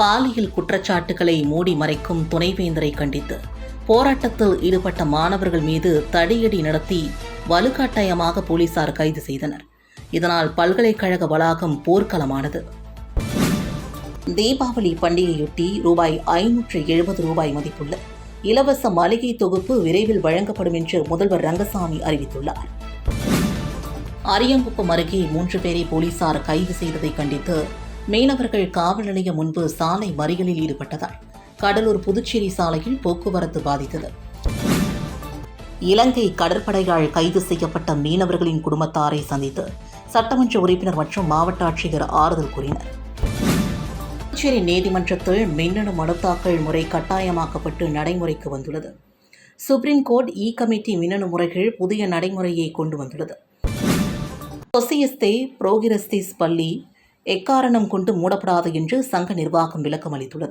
பாலியல் குற்றச்சாட்டுகளை மூடி மறைக்கும் துணைவேந்தரை கண்டித்து போராட்டத்தில் ஈடுபட்ட மாணவர்கள் மீது தடியடி நடத்தி வலுக்கட்டாயமாக போலீசார் கைது செய்தனர். இதனால் பல்கலைக்கழக வளாகம் போர்க்களமானது. தீபாவளி பண்டிகையொட்டி ரூபாய் மதிப்புள்ள இலவச மளிகை தொகுப்பு விரைவில் வழங்கப்படும் என்று முதல்வர் ரங்கசாமி அறிவித்துள்ளார். அரியங்குப்பம் அருகே 3 பேரை போலீசார் கைது செய்ததை கண்டித்து மீனவர்கள் காவல் நிலையம் முன்பு சாலை மறியலில் ஈடுபட்டதால் கடலூர் புதுச்சேரி சாலையில் போக்குவரத்து பாதித்தது. இலங்கை கடற்படையால் கைது செய்யப்பட்ட மீனவர்களின் குடும்பத்தாரை சந்தித்து சட்டமன்ற உறுப்பினர் மற்றும் மாவட்ட ஆட்சியர் ஆறுதல் கூறினர். புதுச்சேரி நீதிமன்றத்தில் மின்னணு மனு தாக்கல் முறை கட்டாயமாக்கப்பட்டு நடைமுறைக்கு வந்துள்ளது. சுப்ரீம் கோர்ட் கமிட்டி மின்னணு முறைகள் புதிய நடைமுறையை கொண்டு வந்துள்ளது. சொசியஸ்தே புரோகிரஸ்திஸ் பள்ளி எக்காரணம் கொண்டு மூடப்படாது என்று சங்க நிர்வாகம் விளக்கம் அளித்துள்ளது.